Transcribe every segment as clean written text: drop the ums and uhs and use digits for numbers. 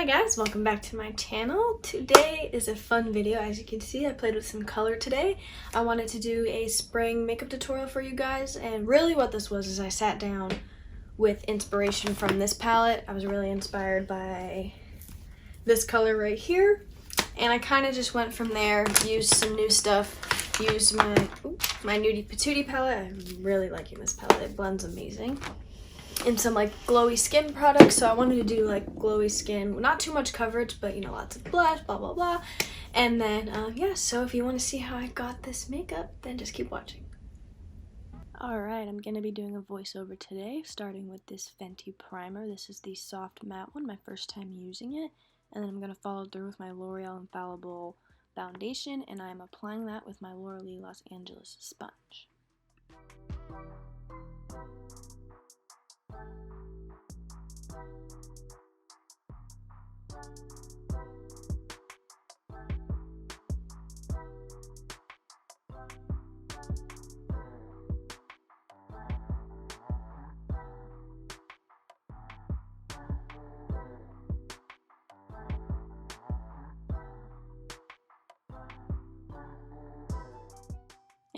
guys, welcome back to my channel. Today is a fun video. As you can see, I played with some color today. I wanted to do a spring makeup tutorial for you guys, and really what this was is I sat down with inspiration from this palette. I was really inspired by this color right here, and I kind of just went from there, used some new stuff, used my Noodie Patootie palette. I'm really liking this palette. It blends amazing. And some like glowy skin products, so I wanted to do like glowy skin, not too much coverage, but you know, lots of blush, blah blah blah. And then yeah, so if you want to see how I got this makeup, then just keep watching. Alright, I'm gonna be doing a voiceover today, starting with this Fenty primer. This is the soft matte one, my first time using it, and then I'm gonna follow through with my L'Oreal Infallible foundation, and I'm applying that with my Loreal Los Angeles sponge.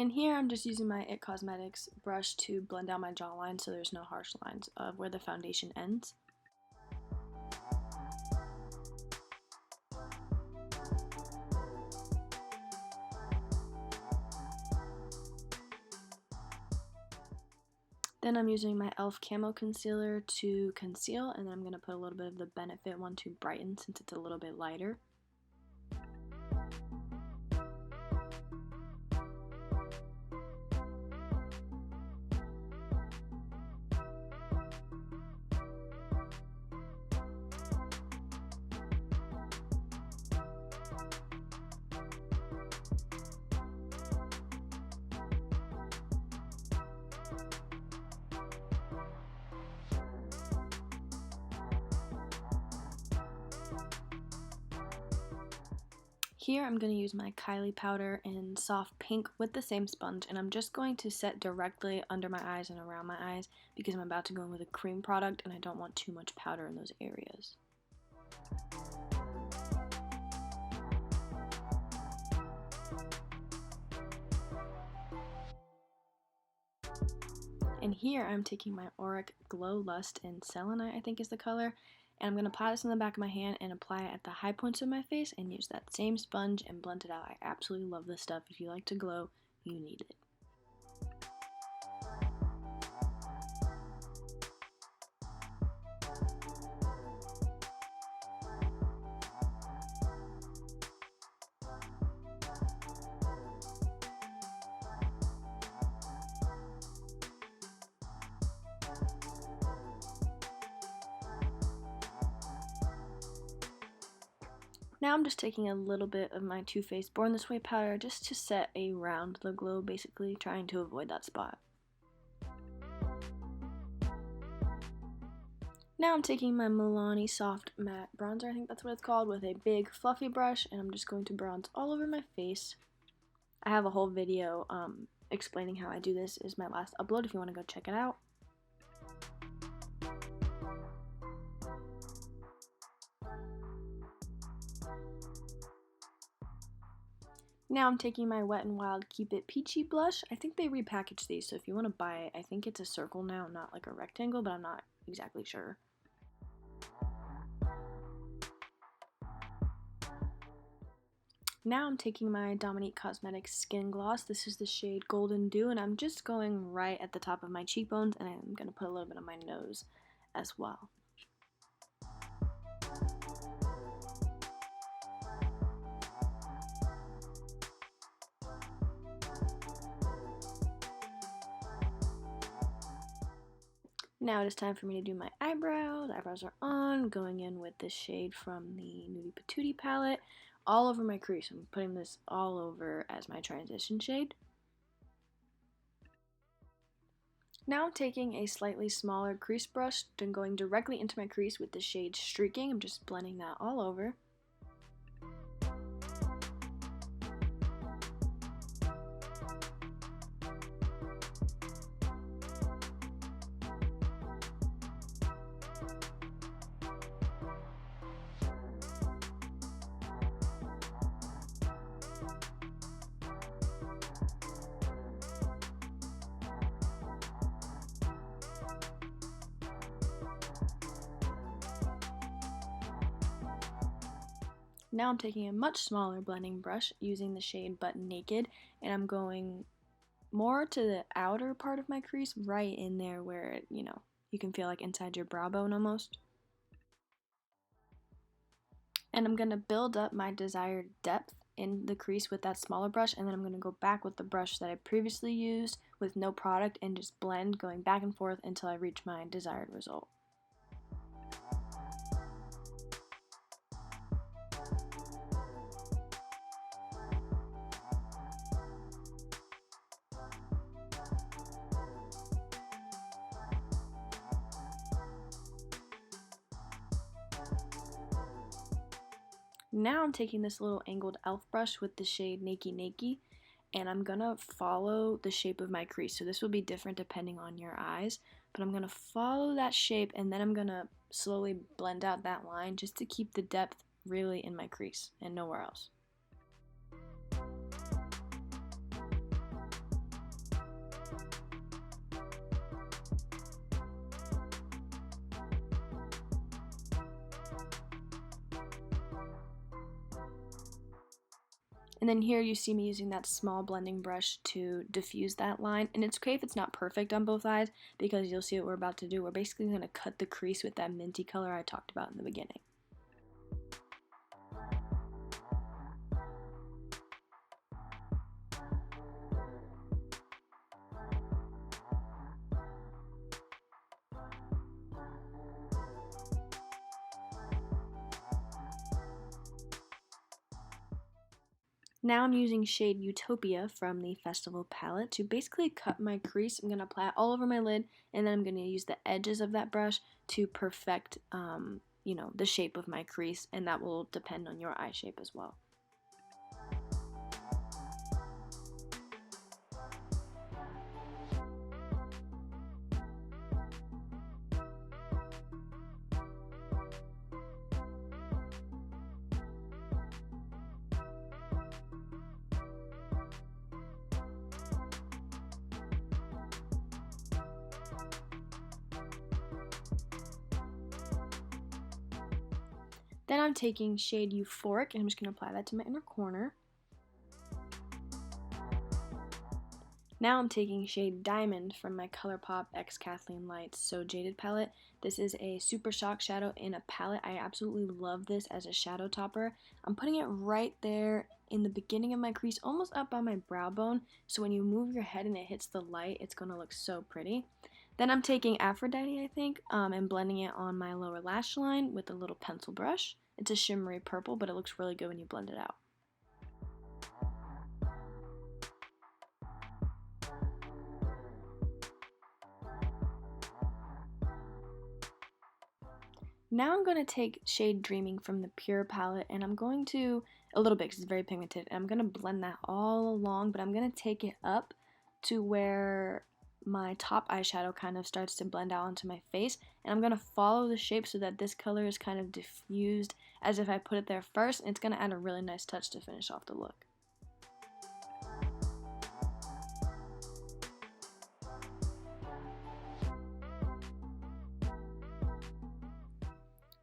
And here I'm just using my IT Cosmetics brush to blend out my jawline so there's no harsh lines of where the foundation ends. Then I'm using my e.l.f. Camo concealer to conceal, and then I'm going to put a little bit of the Benefit one to brighten since it's a little bit lighter. Here I'm going to use my Kylie powder in soft pink with the same sponge, and I'm just going to set directly under my eyes and around my eyes because I'm about to go in with a cream product and I don't want too much powder in those areas. And here I'm taking my Auric Glow Lust in Selenite, I think is the color, and I'm going to apply this on the back of my hand and apply it at the high points of my face and use that same sponge and blend it out. I absolutely love this stuff. If you like to glow, you need it. Now I'm just taking a little bit of my Too Faced Born This Way powder just to set around the glow, basically trying to avoid that spot. Now I'm taking my Milani Soft Matte Bronzer, I think that's what it's called, with a big fluffy brush, and I'm just going to bronze all over my face. I have a whole video explaining how I do this, is my last upload if you want to go check it out. Now I'm taking my Wet n Wild Keep It Peachy blush. I think they repackaged these, so if you want to buy it, I think it's a circle now, not like a rectangle, but I'm not exactly sure. Now I'm taking my Dominique Cosmetics Skin Gloss. This is the shade Golden Dew, and I'm just going right at the top of my cheekbones, and I'm going to put a little bit on my nose as well. Now it is time for me to do my eyebrows. Eyebrows are on, going in with this shade from the Noodie Patootie palette, all over my crease. I'm putting this all over as my transition shade. Now I'm taking a slightly smaller crease brush and going directly into my crease with the shade Streaking. I'm just blending that all over. Now I'm taking a much smaller blending brush using the shade Butt Naked, and I'm going more to the outer part of my crease, right in there where, you can feel like inside your brow bone almost. And I'm going to build up my desired depth in the crease with that smaller brush, and then I'm going to go back with the brush that I previously used with no product and just blend, going back and forth until I reach my desired result. Now I'm taking this little angled elf brush with the shade Nakey Nakey, and I'm gonna follow the shape of my crease. So this will be different depending on your eyes, but I'm gonna follow that shape, and then I'm gonna slowly blend out that line just to keep the depth really in my crease and nowhere else. And then here you see me using that small blending brush to diffuse that line. And it's okay if it's not perfect on both eyes, because you'll see what we're about to do. We're basically going to cut the crease with that minty color I talked about in the beginning. Now I'm using shade Utopia from the Festival palette to basically cut my crease. I'm going to apply it all over my lid, and then I'm going to use the edges of that brush to perfect, the shape of my crease, and that will depend on your eye shape as well. Then I'm taking shade Euphoric, and I'm just going to apply that to my inner corner. Now I'm taking shade Diamond from my ColourpopxKathleenLights So Jaded palette. This is a super shock shadow in a palette. I absolutely love this as a shadow topper. I'm putting it right there in the beginning of my crease, almost up by my brow bone, so when you move your head and it hits the light, it's going to look so pretty. Then I'm taking Aphrodite, I think, and blending it on my lower lash line with a little pencil brush. It's a shimmery purple, but it looks really good when you blend it out. Now I'm going to take shade Dreaming from the Pure palette, and I'm going to, a little bit because it's very pigmented, and I'm going to blend that all along, but I'm going to take it up to where my top eyeshadow kind of starts to blend out onto my face, and I'm going to follow the shape so that this color is kind of diffused as if I put it there first, and it's going to add a really nice touch to finish off the look.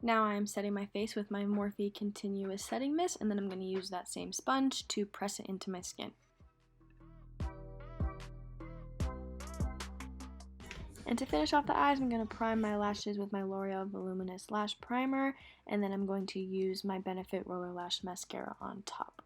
Now I'm setting my face with my Morphe Continuous Setting Mist, and then I'm going to use that same sponge to press it into my skin. And to finish off the eyes, I'm going to prime my lashes with my L'Oreal Voluminous Lash Primer, and then I'm going to use my Benefit Roller Lash Mascara on top.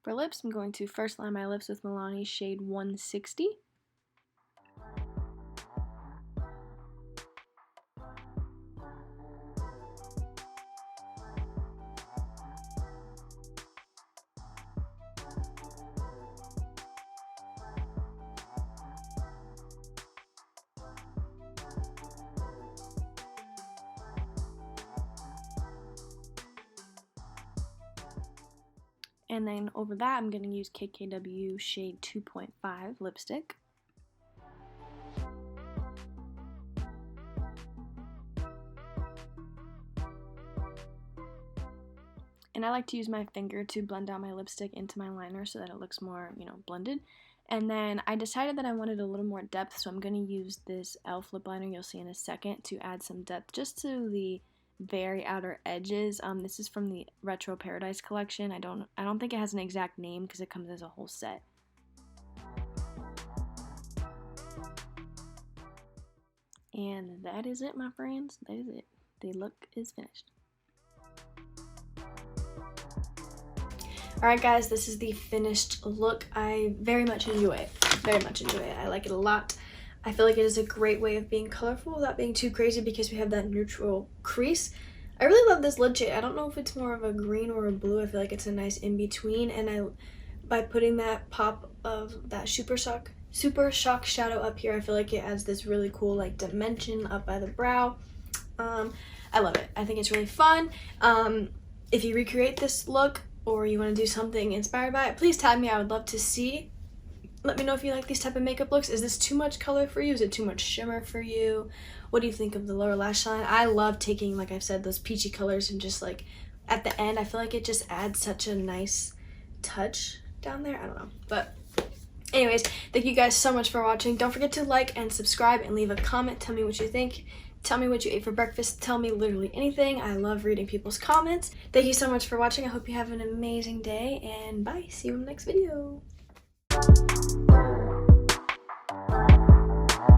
For lips, I'm going to first line my lips with Milani shade 160. And then over that, I'm going to use KKW shade 2.5 lipstick. and I like to use my finger to blend out my lipstick into my liner so that it looks more, you know, blended. And then I decided that I wanted a little more depth, so I'm going to use this e.l.f. lip liner you'll see in a second to add some depth just to the very outer edges. This is from the Retro Paradise collection. I don't think it has an exact name because it comes as a whole set. And that is it, my friends. That is it. The look is finished. Alright guys, this is the finished look. I very much enjoy it. Very much enjoy it. I like it a lot. I feel like it is a great way of being colorful without being too crazy because we have that neutral crease. I really love this lid shade. I don't know if it's more of a green or a blue. I feel like it's a nice in-between, and by putting that pop of that Super Shock shadow up here, I feel like it adds this really cool like dimension up by the brow. I love it. I think it's really fun. If you recreate this look or you want to do something inspired by it, please tag me. I would love to see. Let me know if you like these type of makeup looks. Is this too much color for you? Is it too much shimmer for you? What do you think of the lower lash line? I love taking, like I've said, those peachy colors and just like at the end, I feel like it just adds such a nice touch down there. I don't know. But anyways, thank you guys so much for watching. Don't forget to like and subscribe and leave a comment. Tell me what you think. Tell me what you ate for breakfast. Tell me literally anything. I love reading people's comments. Thank you so much for watching. I hope you have an amazing day, and bye. See you in the next video.